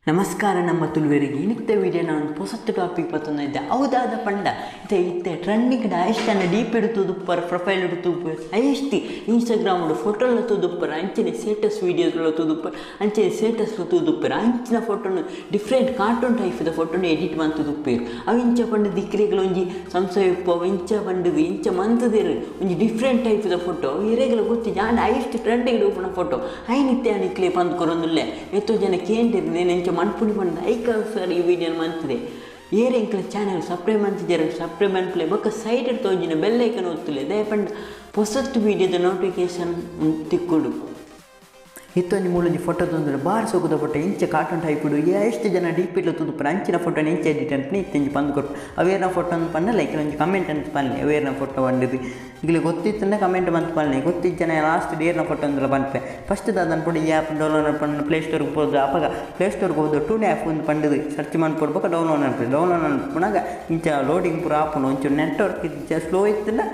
ನಮಸ್ಕಾರ ನಮ್ಮ ತುಳುವರಿಗೆ ಇನ್ನಿತ್ತ ವಿಡಿಯೋ ನಾನು ಹೊಸ ಟಾಪಿಕ್ ಬರ್ತಂದಿದ್ದೆ ಹೌದಾದ ಪಂಡ ಇತ್ತೆ ಟ್ರೆಂಡಿಂಗ್ ಐಷ್ಟನ್ನು ಡೀಪ್ ಇಡುತ್ತುದುಪ್ಪರ್ ಪ್ರೊಫೈಲ್ ಇಡುತ್ತುಪ್ಪರ್ ಐಷ್ಟಿ ಇನ್ಸ್ಟಾಗ್ರಾಮ್ ಫೋಟೋಲ್ಲ ತೂದುಪ್ಪರ್ ಅಂಚಿನ ಸ್ಟೇಟಸ್ ವೀಡಿಯೋಸ್ಗಳು ತೂದುಪ್ಪರ್ ಅಂಚಿನ ಸ್ಟೇಟಸ್ ತೂದುಪ್ಪರ್ ಅಂಚಿನ ಫೋಟೋನು ಡಿಫ್ರೆಂಟ್ ಕಾರ್ಟೂನ್ ಟೈಪ್ದ ಫೋಟೋನು ಎಡಿಟ್ ಮಂತುದುಪ್ಪೇರು ಅವು ಇಂಚ ಪಂಡದ ದಿಕ್ಕಿರೆಗಳು ಒಂಜಿ ಸಂಶಯ ಉಪ್ಪು ಇಂಚ ಪಂಡದು ಇಂಚ ಮಂತದೇರು ಒಂಜಿ ಡಿಫ್ರೆಂಟ್ ಟೈಪ್ದ ಫೋಟೋ ಇರೆಗಳು ಗೊತ್ತಿ ಜಾಂಡ ಐಷ್ಟು ಟ್ರೆಂಡಿಂಗ್ ಉಪ್ಪನ ಫೋಟೋ ಐನಿತ್ತೆ ಅನಿಕ್ಲೆ ಬಂದು ಕೊರೊಂದುಲ್ಲೆ ಎಷ್ಟೋ ಜನ ಕೇಂದ್ರ ಮನ್ಪುಣಿ ಬಂದ ಐಕ ಸರ್ ಈ ವಿಡಿಯೋ ಮಂತಿದೆ ಏರೆ ಇಂಕಲ ಚಾನಲ್ ಸಬ್ಸ್ಕ್ರೈಬ್ ಅಂತಿದ್ದಾರೆ ಸಬ್ಸ್ಕ್ರೈಬ್ ಅನ್ಪ್ಲೆ ಬೊಕ್ಕ ಸೈಡ್ ತೋಂಜಿನ ಬೆಲ್ ಐಕನ್ ಒತ್ತುಲೆ ದಯಪಂಡ ಹೊಸತ್ತು ವಿಡಿಯೋದ ನೋಟಿಫಿಕೇಶನ್ ತಿಕ್ಕೊಡು ಇತ್ತೊಂದು ಮೂಲೊಂಜಿ ಫೋಟೋ ತಂದ್ರೆ ಬಾರ್ ಸೋಗುದ ಫೋಟೋ ಇಂಚೆ ಕಾರ್ಟೂನ್ ಟೈಪ್ ಇಡು ಎಷ್ಟು ಜನ ಡೀಪ್ ಇಡ್ಲು ತುದುಪ್ಪರ ಅಂಚಿನ ಫೋಟೋನ ಇಂಚೆ ಎಡಿಟ್ ಅಂತ ಇತ್ತಂಜಿ ಬಂದು ಕೊಟ್ಟು ಅವೇರ್ನ ಫೋಟೋ ಅಂತ ಪಂಡ ಲೈಕ್ ಒಂಜಿ ಕಮೆಂಟ್ ಅಂತ ಪನ್ನೆ ಅವೇರ್ನ ಫೋಟೋ ಬಂದಿದ್ದು ಈಗ ಗೊತ್ತಿತ್ತಂದ್ರೆ ಕಮೆಂಟ್ ಬಂತು ಪನ್ನೆ ಗೊತ್ತಿದ್ದ ಜನ ಲಾಸ್ಟ್ ಏರ್ನ ಫೋಟೋ ಅಂದ್ರೆ ಬಂದ್ಪೆ ಫಸ್ಟ್ ಅದನ್ನು ಪುಡಿ ಈ ಆ್ಯಪ್ ಡೌನ್ಲೋಡ್ ಪಂಡು ಪ್ಲೇಸ್ಟೋರ್ಗೆ ಹೋದ್ರು ಅವಾಗ ಪ್ಲೇಸ್ಟೋರ್ಗೆ ಹೋದ್ರು ಟೂನ್ ಆ್ಯಪ್ ಒಂದು ಪಂಡದು ಸರ್ಚ್ ಮಾಡ್ಕೊಡ್ಬೇಕು ಡೌನ್ಲೋಡ್ ಅನ್ಪುಣಾಗ ಇಂಚ ಲೋಡಿಂಗ್ ಪೂರ ಆಪುನು ಒಂಚೂರು ನೆಟ್ವರ್ಕ್ ಇಂಚ ಸ್ಲೋ ಇತ್ತಲ್ಲ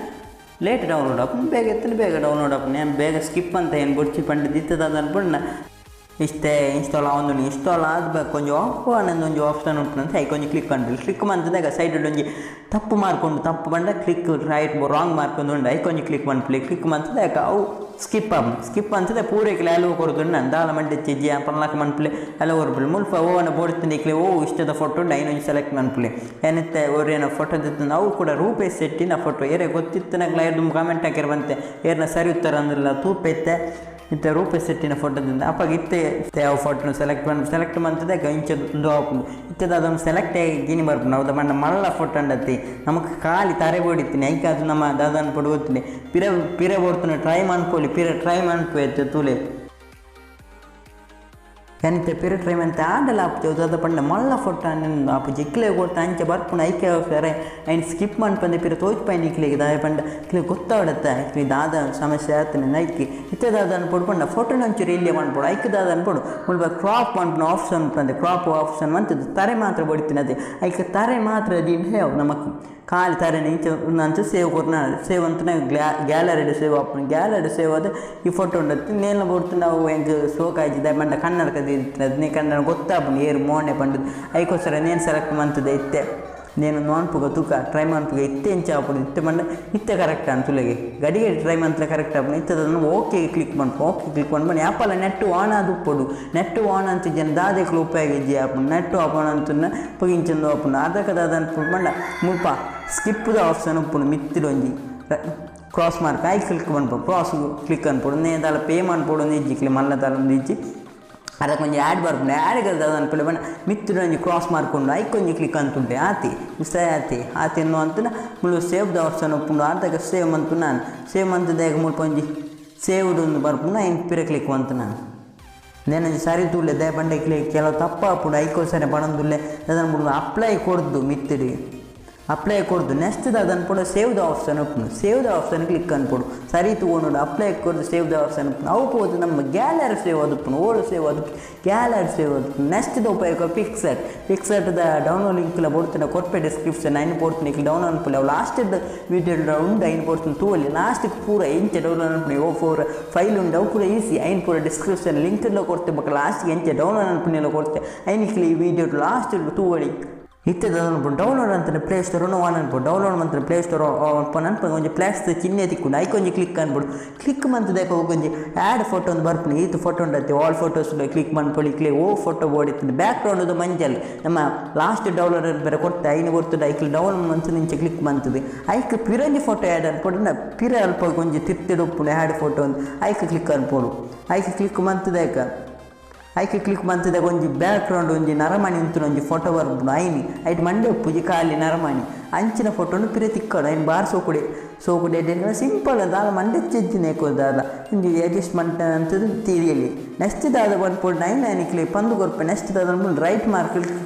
ಲೇಟ್ ಡೌನ್ಲೋಡ್ ಆಪು ಬೇಗ ಎತ್ತಲು ಬೇಗ ಡೌನ್ಲೋಡ್ ಆಪು ನಾನು ಬೇಗ ಸ್ಕಿಪ್ ಅಂತ ಏನು ಬುಡ್ಚಿ ಪಂಡಿದ್ದು ಇತ್ತದ ಅನ್ಪುಣ್ಣ ಇಷ್ಟೇ ಇನ್ಸ್ಟಾಲ್ ಆವೊಂದು ಇನ್ಸ್ಟಾಲ್ ಆಗಬೇಕು ಕೊಂಚ ಆಫ್ ಅನ್ನೊಂದು ಒಂಜಿ ಆಪ್ಷನ್ ಉಂಟು ಅಂತ ಐಕೊಂಚ ಕ್ಲಿಕ್ ಅಂದ್ಬಿಡಿ ಕ್ಲಿಕ್ ಮಾಡ್ತಿದ್ದಾಗ ಸೈಡ್ ಒಂಜಿ ತಪ್ಪು ಮಾಡ್ಕೊಂಡು ತಪ್ಪು ಬಂದ ಕ್ಲಿಕ್ ರೈಟ್ ರಾಂಗ್ ಮಾಡ್ಕೊಂಡು ಉಂಡು ಐಕೊಂಚ ಕ್ಲಿಕ್ ಮಾಡ್ಬಿಡಿ ಕ್ಲಿಕ್ ಮಾಡ್ತಿದ್ದಾಗ ಅವು ಸ್ಕಿಪ್ ಅಂತದೆ ಪೂರೈಕಲೆ ಅಲವು ಕೊಡ್ದುಂಡು ನಾನು ದಾಳ ಮಂಡಿ ಚಿಜ್ಜಿ ಪರ್ಲಾಕ ಮನ್ಪಲೆ ಅಲ್ಲ ಹೊರಬಿಡಿ ಮುಲ್ಪ ಓವನ್ನ ಬೋಡ್ತೀನಿ ಇಕ್ಲೆ ಇಷ್ಟದ ಫೋಟೋ ಉಂಡು ಐನೊಂದು ಸೆಲೆಕ್ಟ್ ಮನ್ಪಲೆ ಏನಿತ್ತೆ ಅವ್ರೇನೋ ಫೋಟೋ ದಿತ್ತು ನಾವು ಕೂಡ ರೂಪೇ ಸೆಟ್ಟಿನ ಫೋಟೋ ಏರೇ ಗೊತ್ತಿತ್ತು ನಂಗೆ ಎರಡು ಕಮೆಂಟ್ ಹಾಕಿರ್ ಬಂತೆ ಏರ್ನ ಸರಿ ಉತ್ತರ ಅಂದ್ರಲ್ಲ ತೂಪೈತೆ ಇಂಥ ರೂಪೇ ಸೆಟ್ಟಿನ ಫೋಟೋದಿಂದ ಅಪ್ಪಾಗ ಇತ್ತೆ ಯಾವ ಫೋಟೋನ ಸೆಲೆಕ್ಟ್ ಮಾಡ್ತದೆ ಇಂಚದ್ದು ಹಾಕೊಂಡು ಇತ್ತದ ಅದನ್ನು ಸೆಲೆಕ್ಟ್ ಆಗಿ ಗಿನಿ ಬರ್ಬೋದು ನಾವು ಬಣ್ಣ ಮಳ್ಳ ಫೋಟೋ ಅಂಡತ್ತಿ ನಮಗೆ ಖಾಲಿ ತಾರೆ ಬೋಡಿತೀನಿ ಐಕೆ ಅದು ನಮ್ಮ ದಾದನ್ನು ಪಡು ಗೊತ್ತೀನಿ ಪಿರೆ ಬೋಡ್ತಾನೆ ಟ್ರೈ ಮಾಡ್ಕೊಳ್ಳಿ ಟ್ರೈ ಮಾಡ್ಕೋಯ್ತು ತೂಲೆ ಎಂತ ಪಿರ ಟ್ರೈಮ್ ಅಂತ ಆಡಲ್ಲ ಆಪ್ತೇವೆ ಅದು ಪಂಡ ಮಳ್ಳ ಫೋಟೋ ಆಪ ಜಿಕ್ಲೆ ಕೊಡ್ತಾ ಅಂಚೆ ಬರ್ಪುಣ ಐಕೆ ಸರಿ ಐನು ಸ್ಕಿಪ್ ಮಾಡ್ಪಂದೆ ಪಿರ ತೋಚ್ಪಾಯಿ ನಿಕ್ಲಿಗೆ ದಾಯ ಪಂಡ ಕ್ಲಿ ಗೊತ್ತಾಡತ್ತೆ ಐಕ್ಲಿ ದಾದ ಸಮಸ್ಯೆ ಆಗ್ತಾನೆ ಐಕಿ ಇತ್ತದಾದ ಅನ್ಪಡ್ಪಂಡ ಫೋಟೋನ ಒಂಚೂರು ಇಲ್ಲೇ ಮಾಡ್ಬೋದು ಐಕದಾದ ಅನ್ಪಡು ಮುಳ್ಬ ಕ್ರಾಪ್ ಮಾಡ್ಪಣ ಆಪ್ಷನ್ ಅಂತಂದೆ ಕ್ರಾಪ್ ಆಪ್ಷನ್ ಅಂತದ್ದು ತಾರೆ ಮಾತ್ರ ಬಡಿತೀನಿ ಅದೇ ಐಕೆ ತಾರೆ ಮಾತ್ರ ಹೇವು ನಮಗೆ ಖಾಲಿ ತಾರೆ ಇಂಚ ನಂಚು ಸೇವ್ ಕೊಡ್ನ ಸೇವ್ ಅಂತ ಗ್ಯಾಲರಿ ಸೇವ್ ಆಪಣ ಗ್ಯಾಲರಿ ಸೇವ್ ಅದು ಈ ಫೋಟೋ ಉಂಡತ್ತು ನೇಲ ಬೋಡ್ತು ನಾವು ಹೆಂಗೆ ಸೋಕಾಯ್ತಿದ್ದೆ ಬಂಡ ಕನ್ನಡಕದ ಇರ್ತದೆ ಅದನ್ನೇ ಕನ್ನಡ ಗೊತ್ತಾಪಣಿ ಏರು ಮೋಣೆ ಬಂಡದು ಐಕೋಸ್ಕರ ನೇನು ಸೆಲೆಕ್ಟ್ ಮಾಡ್ತದೆ ಇತ್ತೆ ನೇನು ನೋನ್ಪುಗ ತೂಕ ಟ್ರೈ ಮಾಡ್ಪುಗ ಇತ್ತೆ ಎಂಚ ಹಾಪುದು ಇತ್ತೆ ಬಂಡ ಇತ್ತೆ ಕರೆಕ್ಟ್ ಅಂತುಲೆಗೆ ಗಡಿಗೆ ಟ್ರೈ ಮಾಡ್ತಲೇ ಕರೆಕ್ಟ್ ಆಪಣ ಇತ್ತದನ್ನು ಓಕೆ ಕ್ಲಿಕ್ ಮಾಡ್ಪು ಓಕೆ ಕ್ಲಿಕ್ ಮಾಡ್ಬಂಡು ಆ್ಯಪಲ್ಲ ನೆಟ್ಟು ಆನ್ ಅದು ಉಪ್ಪಡು ನೆಟ್ಟು ಆನ್ ಅಂತ ಜನ ದಾದೆಕ್ಲು ಉಪಯೋಗ ಇಜ್ಜಿ ಆಪಣ ನೆಟ್ಟು ಆಪಣ ಅಂತನ್ನ ಪುಗಿಂಚಂದು ಆಪಣ ಅದಕ್ಕದಾದ ಅನ್ಪುಡು ಬಂಡ ಮುಲ್ಪ ಸ್ಕಿಪ್ದ ಆಪ್ಷನ್ ಉಪ್ಪುಡು ಮಿತ್ತಿಡೊಂಜಿ ಕ್ರಾಸ್ ಮಾರ್ಕ್ ಆಯ್ಕೆ ಕ್ಲಿಕ್ ಮಾಡ್ಬೋದು ಕ್ರಾಸ್ ಕ್ಲಿಕ್ ಅನ್ಪೋಡು ನೇ ದಾಲ ಪೇ ಮಾಡ್ಬೋದು ಇಜ್ಜಿಕ್ಲಿ ಮಲ್ಲ ದಾಲೊಂದು ಇಜ್ಜಿ ಅದಕ್ಕೆ ಒಂಜಿ ಆ್ಯಡ್ ಬರ್ಬೋದು ಆ್ಯಡ್ಗಲ್ದು ಅದು ಅನ್ಪಡೆ ಬಣ್ಣ ಮಿತ್ತಿಡು ಒಂಜಿ ಕ್ರಾಸ್ ಮಾಡ್ಕೊಂಡು ಐಕೊಂಜಿ ಕ್ಲಿಕ್ ಅಂತುಂಟೆ ಆತಿ ಆತಿ ಅನ್ನೋ ಅಂತ ಮುಳ್ಳು ಸೇವ್ದ ಆಪ್ಷನ್ ಒಪ್ಪುಂಡು ಅರ್ಧಕ್ಕೆ ಸೇವ್ ಅಂತು ನಾನು ಸೇವ್ ಅಂತದಾಗ ಮುಲ್ಪ ಒಂಜಿ ಸೇವ್ಡ್ ಒಂದು ಬರ್ಪುಂಡು ಐನು ಪಿರ ಕ್ಲಿಕ್ ಅಂತ ನಾನು ನೇನೊಂದು ಸರಿ ತುಳ್ಳೆ ದೇ ಬಂಡೆ ಕ್ಲಿಕ್ ಕೆಲವು ತಪ್ಪ ಹಾಪುಡು ಐಕೋ ಸರಿ ಬಣಂದುಲ್ಲೆ ಅದನ್ನು ಮುಳ್ಳು ಅಪ್ಲೈ ಕೊಡ್ದು ಮಿತ್ತಿಡಿ ಅಪ್ಲೈ ಕೊಡ್ದು ನೆಕ್ಸ್ಟ್ ಅದನ್ನು ಕೂಡ ಸೇವ್ದ ಆಪ್ಷನ್ ಒಪ್ಪುನು ಸೇವ್ದ ಆಪ್ಷನ್ ಕ್ಲಿಕ್ ಅನ್ಕೊಡು ಸರಿ ತೊಗೊಂಡು ಅಪ್ಲೈ ಕೊಡ್ದು ಸೇವ್ದ ಆಪ್ಷನ್ ಒಪ್ಪುನು ಅವು ಹೋದು ನಮ್ಮ ಗ್ಯಾಲರಿ ಸೇವ್ ಅದಪ್ಪುನು ಓಲ್ಡ್ ಸೇವ್ ಅದಕ್ಕೆ ಗ್ಯಾಲರಿ ಸೇವ್ ಅದಕ್ಕೆ ನೆಕ್ಸ್ಟ್ ಉಪಯೋಗ ಪಿಕ್ಸರ್ಟ್ದ ಡೌನ್ಲೋಡ್ ಲಿಂಕ್ಲ ಕೊಡ್ತೀನಿ ಕೊಟ್ಟೆ ಡಿಸ್ಕ್ರಿಪ್ಷನ್ ಐನು ಕೊಡ್ತೀನಿ ಡೌನ್ಲೋಡ್ ಅನ್ಪುಲ್ಲ ಅವು ಲಾಸ್ಟದ ವಿಡಿಯೋ ಉಂಡು ಐನು ಕೊಡ್ತೀನಿ ತೂವಲ್ಲಿ ಲಾಸ್ಟಿಗೆ ಪೂರ ಎಂಚೆ ಡೌನ್ಲೋಡ್ ಅನ್ಪುನಿ ಫೋರ್ ಫೈಲ್ ಉಂಡು ಅವು ಕೂಡ ಈಸಿ ಐನು ಪೂರ ಡಿಸ್ಕ್ರಿಪ್ಷನ್ ಲಿಂಕ್ಲ ಕೊಡ್ತೇವೆ ಲಾಸ್ಟಿಗೆ ಎಂಚೆ ಡೌನ್ಲೋಡ್ ಅನ್ಪುನಿಲ್ಲ ಕೊಡ್ತೆ ಐನಿಕ್ಲಿ ಈ ವಿಡಿಯೋ ಲಾಸ್ಟ್ ತೂವಳಿ ಇತ್ತದ ಅನ್ಪು ಡೌನ್ಲೋಡ್ ಅಂತಾನೆ ಪ್ಲೇಸ್ಟೋರ್ ಆನ್ ಅನ್ಬೋದು ಡೌನ್ಲೋಡ್ ಮಾಡ್ತಾರೆ ಪ್ಲೇಸ್ಟೋರ್ ಓಪನ್ ಅನ್ಪು ಒಂಜಿ ಪ್ಲಾಸ್ ಚಿಹ್ನೆ ತಿಕ್ಕೊಂಡು ಐಕೊಂಜಿ ಕ್ಲಿಕ್ ಅನ್ಬಿಡು ಕ್ಲಿಕ್ ಮಂತದಾಗ ಹೋಗೊಂಜಿ ಆ್ಯಡ್ ಫೋಟೋ ಒಂದು ಬರ್ಪುಣಿ ಈತು ಫೋಟೋ ಉಂಡತ್ತೆ ಆಲ್ ಫೋಟೋಸ್ ಕ್ಲಿಕ್ ಮಾಡ್ಕೊಳ್ಳಿ ಕ್ಲಿಕ್ ಫೋಟೋ ಬೋಡಿತ್ತು ಬ್ಯಾಕ್ ಗ್ರೌಂಡ್ ಮಂಜಲ್ಲಿ ನಮ್ಮ ಲಾಸ್ಟ್ ಡೌನ್ಲೋಡ್ ಬೇರೆ ಕೊಡ್ತೆ ಐನು ಕೊಡ್ತದೆ ಐಕ್ಲಿ ಡೌನ್ಲೋಡ್ ಮಂತ್ ನಿಂಚೆ ಕ್ಲಿಕ್ ಮಾಡ್ತದೆ ಐಕ್ ಪಿರಂಜಿ ಫೋಟೋ ಆ್ಯಡ್ ಅನ್ಪೋಡು ಪಿರ ಅಲ್ಪ ಒಂಜಿ ತಿರ್ತಿಡು ಉಪ್ಪುಣೆ ಆ್ಯಡ್ ಫೋಟೋ ಒಂದು ಐಕ್ ಕ್ಲಿಕ್ ಅನ್ಪೋಡು ಐಕ್ ಕ್ಲಿಕ್ ಮಂತದಾಗ ಐಕೆ ಕ್ಲಿಕ್ ಮಾಡ್ತಿದ್ದಾಗ ಒಂಜಿ ಬ್ಯಾಕ್ ಗ್ರೌಂಡ್ ಒಂಜಿ ನರಮಣಿ ಉಂತು ಒಂಜಿ ಫೋಟೋ ಬರ್ಬೋದು ಐನಿ ಐಟ್ ಮಂಡೆ ಉಪ್ಪುಜಿ ಖಾಲಿ ನರಮಣಿ ಅಂಚಿನ ಫೋಟೋನು ಪಿರೆ ತಿಕ್ಕೋಡು ಐನು ಬಾರ್ ಸೋಕುಡೆ ಎಡ್ಡೆ ಸಿಂಪಲ್ ಅದ ಮಂಡೆ ಚೆಜ್ಜಿನ ಏಕೋದಾದ ಒಂಜಿ ಅಡ್ಜಸ್ಟ್ಮೆಂಟ್ ಅಂತದ್ದು ತಿಳಿಯಲಿ ನೆಕ್ಸ್ಟ್ ದಾದ ಬಂದ್ಬೋದು ಐನು ಕ್ಲಿಕ್ ಪಂದು ಕೊರ್ಪೆ ನೆಕ್ಸ್ಟ್ ದಾದ ರೈಟ್ ಮಾರ್ಕ್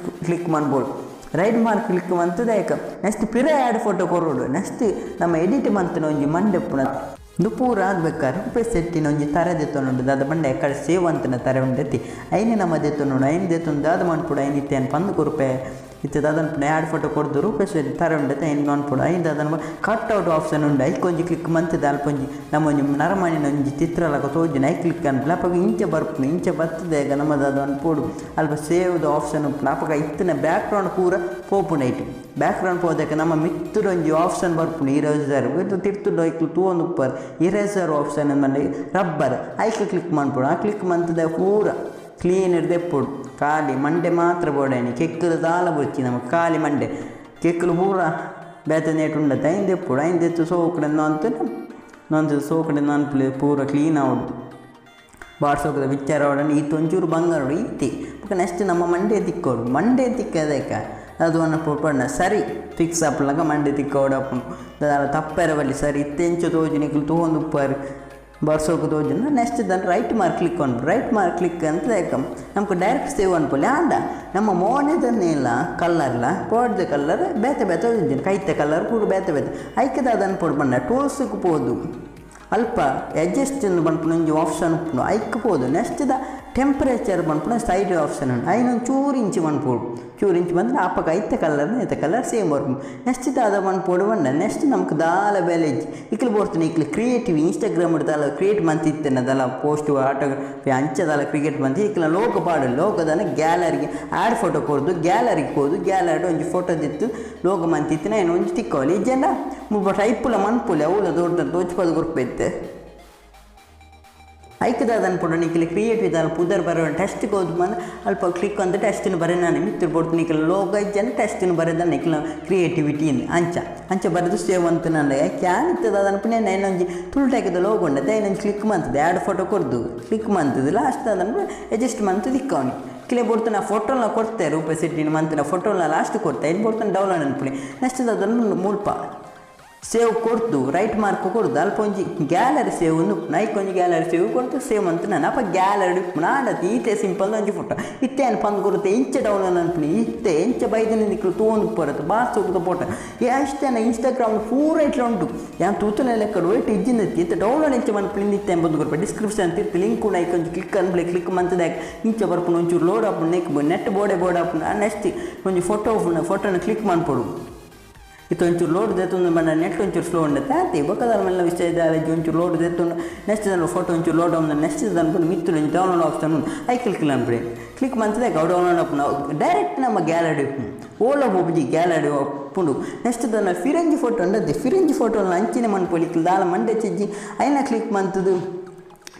ಕ್ಲಿಕ್ ಮಾಡ್ಬೋದು ರೈಟ್ ಮಾರ್ಕ್ ಕ್ಲಿಕ್ ಮಾಡ್ತದೆ ಯಾಕೆ ನೆಕ್ಸ್ಟ್ ಪಿರೆ ಆ್ಯಡ್ ಫೋಟೋ ಕೊರೋಡು ನೆಕ್ಸ್ಟ್ ನಮ್ಮ ಎಡಿಟ್ ಮಂತನ ಒಂಜಿ ಮಂಡೆ ಪುಣ ಇದು ಪೂರ ಆಗ್ಬೇಕಾದ್ರೆ ರೂಪೇ ಸೆಟ್ಟಿನ ಒಂಜಿ ತಾರೆ ದೆತ್ತೊಂಡು ದಾದ ಬಂಡೆ ಎಕ್ಕಡೆ ಸೇವ್ ಅಂತನ ತಾರೆ ಉಂಡೈತಿ ಐನೇ ನಮ್ಮ ದೆತ್ತೊಂಡು ಐನು ದೆತ್ತೊಂದು ದಾದ ಮಾಡ್ಬಿಡು ಐನಿತ್ತೆ ಅನ್ 11 ರೂಪಾಯಿ ಇತ್ತು ಅದನ್ನು ಆ್ಯಡ್ ಫೋಟೋ ಕೊಡ್ದು ರೂಪೇಶ್ವರಿ ತರ ಉಂಡೆ ಏನು ಅನ್ಪೋಡು ಐದು ಅದನ್ನು ಕಟ್ಔಟ್ ಆಪ್ಷನ್ ಉಂಡು ಐಕ್ ಒಂಜಿ ಕ್ಲಿಕ್ ಮಂತಿದೆ ಅಲ್ಪ ಒಂಜಿ ನಮ್ಮ ಒಂಜಿ ನರಮಣಿನ ಒಂಜಿ ಚಿತ್ರಲಕ ತೋಜಿನ ಐ ಕ್ಲಿಕ್ ಅನ್ಪಲ ಅಪ್ಪಾಗ ಇಂಚೆ ಬರ್ಪುನು ಇಂಚೆ ಬರ್ತದೆ ಈಗ ನಮ್ಮದು ಅದು ಅನ್ಪೋಡು ಅಲ್ಪ ಸೇವ್ದು ಆಪ್ಷನ್ ಉಂಟು ಅಪ್ಪಾಗ ಇತ್ತಿನ ಬ್ಯಾಕ್ಗ್ರೌಂಡ್ ಪೂರ ಪೋಪುಂಡು ಐಟು ಬ್ಯಾಕ್ಗ್ರೌಂಡ್ ಪೋದಕ್ಕೆ ನಮ್ಮ ಮಿತ್ತುಡು ಒಂಜಿ ಆಪ್ಷನ್ ಬರ್ಪುಂಡು ಇರೇಸರ್ ಇದು ತಿರ್ತುಡು ಐಕ್ಲು ತೂವೊಂದು ಉಪ್ಪರ್ ಇರೇಸರ್ ಆಪ್ಷನ್ ಅಂದ್ಮಂಡೆ ರಬ್ಬರ್ ಐಕ್ ಕ್ಲಿಕ್ ಮಾಡ್ಪೋಡು ಆ ಕ್ಲಿಕ್ ಮಂತದೆ ಪೂರ ಕ್ಲೀನ್ ಇರ್ದೆ ಎಪ್ಪುಡು ಖಾಲಿ ಮಂಡೆ ಮಾತ್ರ ಬೋಡೇನಿ ಕೆಕ್ಕಲು ದಾಲ ಬುಚ್ಚಿ ನಮಗೆ ಖಾಲಿ ಮಂಡೆ ಕೆಕ್ಕಲು ಪೂರ ಬೇತೆ ನೇಟು ಉಂಡತ್ತೆ ಐಂದು ಎಪ್ಪುಡು ಐಂದು ಎತ್ತು ಸೋಕಡೆ ನೊಂದು ಸೋಕಡೆ ನನ್ಪಲೆ ಪೂರ ಕ್ಲೀನ್ ಆವಡು ಬಾಡ್ಸೋಕದ ವಿಚಾರ ಅವಡನ್ನು ಈತ ಒಂಚೂರು ಬಂಗಾರೋಡು ಈತಿ ನೆಕ್ಸ್ಟ್ ನಮ್ಮ ಮಂಡೆ ತಿಕ್ಕದಕ್ಕ ಅದು ಅನ್ನ ಸರಿ ಫಿಕ್ಸ್ ಅಪ್ಪಲಾಗ ಮಂಡೆ ತಿಕ್ಕೋಡಪ್ಪು ತಪ್ಪೆರ ಬಲ್ಲಿ ಸರಿ ಇತ್ತೆಂಚು ತೋಜಿನಿಕ್ಲು ತೂವೊಂದು ಉಪ್ಪರು ಬರ್ಸೋಕೆ ತೋಜನ ನೆಕ್ಸ್ಟ್ ದನ್ನು ರೈಟ್ ಮಾರ್ಕ್ ಕ್ಲಿಕ್ ಅಂತ ನಮ್ಗೆ ಡೈರೆಕ್ಟ್ ಸೇವ್ ಅನ್ಪೊಲಿ ಆಂಡ ನಮ್ಮ ಮೋನೆದನ್ನೆಲ್ಲ ಕಲ್ಲರ್ಲ ಪೋಡ್ದ ಕಲ್ಲರ್ ಬೇತೆ ತೋಜಿನ ಕೈತೆ ಕಲ್ಲರ್ ಪೂರ ಬೇತೆ ಐಕ್ಯದ ಅದನ್ನು ಪೋಡು ಬಂಡ ಟೂಲ್ಸ್ಗೆ ಪೋದು ಅಲ್ಪ ಅಡ್ಜಸ್ಟ್ ಬಂದ್ಪುಣ ಒಂಜಿ ಆಪ್ಷನ್ ಉಪ್ಪುಂಡು ಐಕ್ ಪೋದು ನೆಕ್ಸ್ಟ್ ಟೆಂಪ್ರೇಚರ್ ಬಂದ್ಪುಣ ಸೈಡ್ ಆಪ್ಷನ್ ಉಂಡು ಐನೊಂದು ಚೂರು ಇಂಚು ಬಂದರೆ ಅಪ್ಪಗೆ ಐತೆ ಕಲರ್ ಸೇಮ್ ಬರ್ಪು ನೆಕ್ಸ್ಟ್ ಅದ ಬಂದ್ಪೋಡು ಬಂಡ ನೆಕ್ಸ್ಟ್ ನಮ್ಗೆ ದಾಲ ಬೇಲೆ ಇಕ್ಲು ಬೋಡ್ತಾನೆ ಇಕ್ಲು ಕ್ರಿಯೇಟಿವ್ ಇನ್ಸ್ಟಾಗ್ರಾಮ್ ದಾಲ ಕ್ರಿಯೇಟ್ ಮಂತಿತ್ತೇನೆ ಅದಲ್ಲ ಪೋಸ್ಟ್ ಆಟೋಗ್ರಫಿ ಅಂಚದಲ್ಲ ಕ್ರಿಯೇಟ್ ಮಂತಿ ಇಕ್ಲ ಲೋಗದನ್ನ ಗ್ಯಾಲರಿಗೆ ಆ್ಯಡ್ ಫೋಟೋ ಕೊಡ್ದು ಗ್ಯಾಲರಿಗೆ ಹೋದು ಗ್ಯಾಲರಿ ಒಂಜಿ ಫೋಟೋದಿತ್ತು ಲೋಗ ಮಂತಿತ್ತಿನ ಏನು ಒಂಜಿ ತಿಕ್ಕೋಲಿ ಜನ ಟೈಪುಲ ಮನ್ಪುಲಿ ಅವಳ ದೊಡ್ಡ ತೋಚ್ಪದ ಗುರುಪೈತೆ ಐಕ್ಯದ ಅದನ್ನು ಪುಡ ನಿಖಿಲ್ ಕ್ರಿಯೇಟಿವ್ ಇದಲ್ಲ ಪುದರ್ ಬರೋ ಟೆಸ್ಟ್ಗೆ ಹೋದ್ ಬಂದು ಅಲ್ಪ ಕ್ಲಿಕ್ ಅಂತ ಟೆಸ್ಟಿನ ಬರೀ ನಾನು ಮಿತ್ರ ಬೋಡ್ತು ನಿಖಿಲ್ ಲೋಗ ಇಜ್ಜನ ಟೆಸ್ಟಿನ ಬರೋದ ನಿಖಿಲ್ ಕ್ರಿಯೇಟಿವಿಟಿ ಅಂಚ ಬರೆದು ಸೇವ್ ಅಂತ ನಾನು ಕ್ಯಾನ್ ಇರ್ತದೆ ಅದನ್ನು ಪುಣ್ಯ ಇನ್ನೊಂದು ತುಳ್ಟಾಕಿದ ಲೋಗ ಉಂಡತ್ತೆ ಇನ್ನೊಂದು ಕ್ಲಿಕ್ ಮಂತದೆ ಎರಡು ಫೋಟೋ ಕೊಡ್ದು ಕ್ಲಿಕ್ ಮಂತದೆ ಲಾಸ್ಟ್ ಅದನ್ನು ಅಡ್ಜಸ್ಟ್ ಮಂತ್ ದಿಕ್ಕವನಿ ಕಿಲೆ ಬೋಡ್ತಾನೆ ಆ ಫೋಟೋನ ಕೊಡ್ತೆ ರೂಪಾಯಿ ಸಿಟ್ಟಿನ ಮಂತಿನ ಫೋಟೋನ ಲಾಸ್ಟ್ ಕೊಡ್ತಾ ಇಲ್ಲಿ ಬೋಡ್ತಾನೆ ಡೌನ್ಲೋಡ್ ಅನ್ಪುಣಿ ನೆಕ್ಸ್ಟ್ ಅದನ್ನು ಮುಲ್ಪ ಸೇವ್ ಕೊಡ್ದು ರೈಟ್ ಮಾರ್ಕ್ ಕೊಡ್ದು ಅಲ್ಪ ಒಂಜಿ ಗ್ಯಾಲರಿ ಸೇವ್ ನೈಕ್ ಒಂಜಿ ಗ್ಯಾಲರಿ ಸೇವ್ ಕೊಡ್ತು ಸೇವ್ ಅಂತ ನಾನು ಅಪ್ಪ ಗ್ಯಾಲರಿ ನಾಡತ್ತೆ ಈತೆ ಸಿಂಪಲ್ ಒಂಜಿ ಫೋಟೋ ಇತ್ತೆ ಏನು ಪಂದ್ ಕೊಡುತ್ತೆ ಇಂಚೆ ಡೌನ್ಲೋಡ್ ಅನ್ಪುಣಿ ಇತ್ತೆ ಇಂಚೆ ಬೈದಿನ ದಿಕ್ಕಲು ತೂವೊಂದು ಬರುತ್ತೆ ಬಾಸ್ ಹೋಗುತ್ತ ಫೋಟೋ ಅಷ್ಟೇನ ಇನ್ಸ್ಟಾಗ್ರಾಮ್ ಪೂರ ಇಟ್ಲ ಉಂಟು ಯಾನ್ ತೂತನ ಲೆಕ್ಕ ವೇಟ್ ಇಜ್ಜಿಂದ ಇತ್ತೆ ಡೌನ್ಲೋಡ್ ಇಂಚೆ ಮನ್ಪುಣಿ ಇತ್ತೆ ಎಂಬುದು ಕೊಡ್ಬೇಕು ಡಿಸ್ಕ್ರಿಪ್ಷನ್ ತಿರ್ತಿ ಲಿಂಕ್ ಕೂಡ ಐಕೊಂಚು ಕ್ಲಿಕ್ ಅನ್ಬಳಿ ಕ್ಲಿಕ್ ಮಂತದಾಗ ಇಂಚೆ ಬರ್ಪುಣ ಒಂಚೂರು load Hapur net board Hapur next ಒಂಜಿ ಫೋಟೋನ ಕ್ಲಿಕ್ ಮಾಡ್ಕೊಡು ಇದು ಒಂಚೂರು ಲೋಡ್ ತೆತ್ತೊಂದು ಬಂದ ನೆಟ್ ಒಂಚೂರು ಸ್ಲೋ ಉಂಡತ್ತೆ ಆತಿ ಬೊಕ್ಕದ ಮೇಲೆ ವಿಷಯ ಒಂಚೂರು ಲೋಡ್ ತೆತ್ತೊಂಡು ನೆಕ್ಸ್ಟ್ ಅದನ್ನು ಫೋಟೋ ಒಂಚೂರು ಲೋಡ್ ಆಗ ನೆಕ್ಸ್ಟ್ ಅನ್ಕೊಂಡು ಮಿತ್ತು ಡೌನ್ಲೋಡ್ ಆಪ್ಷನ್ ಐ ಕ್ಲಿಕ್ ಅನ್ಬಿಡಿ ಕ್ಲಿಕ್ ಮಂತದೆ ಡೌನ್ಲೋಡ್ ಆಪ್ನ ಡೈರೆಕ್ಟ್ ನಮ್ಮ ಗ್ಯಾಲರಿ ಓಲೋ ಹೋಗಿ ಗ್ಯಾಲರಿ ಒಪ್ಪುಂಡು ನೆಕ್ಸ್ಟ್ ಅದನ್ನು ಫಿರಂಜಿ ಫೋಟೋ ಉಂಡದ್ದು ಫಿರಂಜಿ ಫೋಟೋನ ಅಂಚಿನ ಮನ್ಪೊಲಿಕ್ಕೆ ದಾಲ ಮಂಡೆ ಚಿಜ್ಜಿ ಐನ ಕ್ಲಿಕ್ ಮಂತದು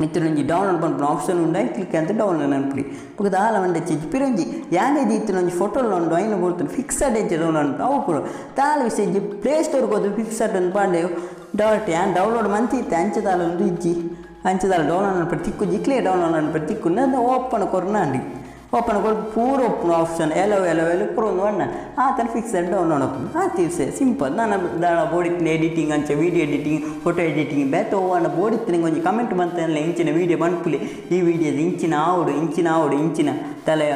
ಮಿತ್ತೊಂಜಿ ಡೌನ್ಲೋಡ್ ಮಾಡ್ಕೊಂಡು ಆಪ್ಷನ್ ಉಂಡು ಐ ಕ್ಲಿಕ್ ಅಂತ ಡೌನ್ಲೋಡ್ ಅನ್ಪಡಿ ಬೊಕ್ಕ ದಾಲ ಮಂಡೆ ಚಿಜ್ಜಿ ಪಿರಂಜಿ ಯಾನೇದು ಇತ್ತಿನೊಂಜಿ ಫೋಟೋಲ್ ಉಂಡು ಐನ ಬೋಡ್ತಾನೆ ಫಿಕ್ಸಡ್ ಹೆಜ್ಜೆ ಡೌನ್ಲೋಡ್ ಅಂತ ಅವು ಪುರ ದಾಲ ವಿಷಯ ಪ್ಲೇ ಸ್ಟೋರ್ಗೆ ಹೋದ್ರೆ ಫಿಕ್ಸಡ್ ಅಂತ ಪಾಂಡೆ ಡೌನ್ಲೋಡ್ ಮಂತಿತ್ತೆ ಅಂಚದಾಲ ಒಂದು ಇಜ್ಜಿ ಅಂಚದಾಲ ಡೌನ್ಲೋಡ್ ಅನ್ಪಡಿ ತಿಕ್ಕು ಜಿಕ್ಲೇ ಡೌನ್ಲೋಡ್ ಅನ್ಪಡಿ ತಿಕ್ಕು ಅದು ಓಪನ್ ಕೊರ್ನಾಂಡಿ ಓಪನ್ ಕೊಟ್ಟು ಪೂರ ಒಪ್ಪು ಆಪ್ಷನ್ ಎಲ್ಲೋ ಪೂರ ಒಂದು ಅಣ್ಣ ಆತನ ಫಿಕ್ಸಡ್ ಡೌನ್ಲೋಡ್ ಒಪ್ಪು ಆತೀವ್ಸೆ ಸಿಂಪಲ್ ನಾನು ದಾಳ ಬೋಡಿತ್ತಿನ ಎಡಿಟಿಂಗ್ ಅಂಚ ವೀಡಿಯೋ ಎಡಿಟಿಂಗ್ ಫೋಟೋ ಎಡಿಟಿಂಗ್ ಬೇತ ಅಣ್ಣ ಬೋಡಿತ್ತಿನ ಒಂಜಿ ಕಮೆಂಟ್ ಬಂತಲ್ಲ ಇಂಚಿನ ವೀಡಿಯೋ ಬಂದ್ಪುಲಿ ಈ ವೀಡಿಯೋದು ಇಂಚಿನ ತಲೆ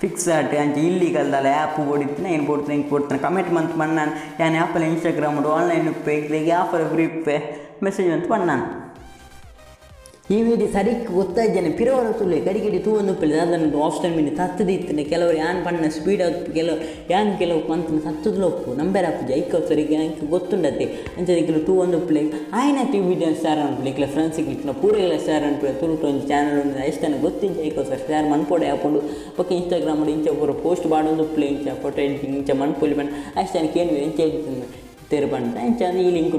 ಪಿಕ್ಸಾರ್ಟ್ ಅಂಚೆ ಇಲ್ಲಿಗಲ್ ದಾಲ ಆ್ಯಪ್ ಬೋಡಿತ್ತಿನ ಏನು ಬೋಡ್ತಾನೆ ಕಮೆಂಟ್ ಬಂತು ಮಣ್ಣಾನು ಯಾನ್ ಆ್ಯಪಲ್ಲಿ ಇನ್ಸ್ಟಾಗ್ರಾಮ್ ಆನ್ಲೈನ್ ಉಪ್ಪೆ ಈಗ ಆಫರ್ ಫ್ರೀ ಉಪ್ಪೆ ಮೆಸೇಜ್ ಅಂತ ಬಣ್ಣಾನು ಈ ವಿಡಿಯೋ ಸರಿಕ್ಕೆ ಗೊತ್ತಾಯ್ತಾನೆ ಪಿರವರ ತುಳ್ಳೆ ಕಡಿಗಡಿ ತೂವೊಂದು ಉಪ್ಪಲ್ಲಿ ಅದನ್ನು ಆಪ್ಷನ್ ಮೀನು ತತ್ತದ ಇತ್ತನೆ ಕೆಲವರು ಯಾನ್ ಪಣ್ಣ ಸ್ಪೀಡ್ ಆಗ್ತು ಕೆಲವು ಮಂತನ ತತ್ತದ ಒಪ್ಪು ನಂಬರ್ ಹಾಪುಜಿ ಐಕ ಸರಿಗೆ ನನಗೆ ಗೊತ್ತುಂಡತ್ತೆ ಅಂಚೆ ಕೆಲವು ತೂವೊಂದು ಉಪ್ಪಲೆ ಆಯ್ನಾಯ್ತು ಈ ವಿಡಿಯೋ ಶೇರ್ ಅನ್ಪಲಿ ಕೆಲ ಫ್ರೆಂಡ್ಸಿಗೆ ಇಟ್ಟು ಪೂರ ಶೇರ್ ಅನ್ಪಲಿ ತುರುಟು ಒಂದು ಚಾನಲ್ ಒಂದು ಎಷ್ಟು ಗೊತ್ತಿಂಚೆ ಐಕೋ ಸರ್ ಶೇರ್ ಮನ್ಪೋಡೆ ಹಾಕೊಂಡು ಪಕ್ಕ ಇನ್ಸ್ಟಾಗ್ರಾಮ್ ಇಂಚೆ ಪೂರ ಪೋಸ್ಟ್ ಮಾಡೋದು ಉಪ್ಪಲೆ ಇಂಚ ಫೋಟೋ ಎಡಿಟಿಂಗ್ ಇಂಚೆ ಮನ್ಪೊಲಿ ಬಣ್ಣ ಅಷ್ಟು ಏನಕ್ಕೆ ಏನು ಇಂಚೆ ತೆರು ಬಂದ ಇಂಚೆ ಈ ಲಿಂಕ್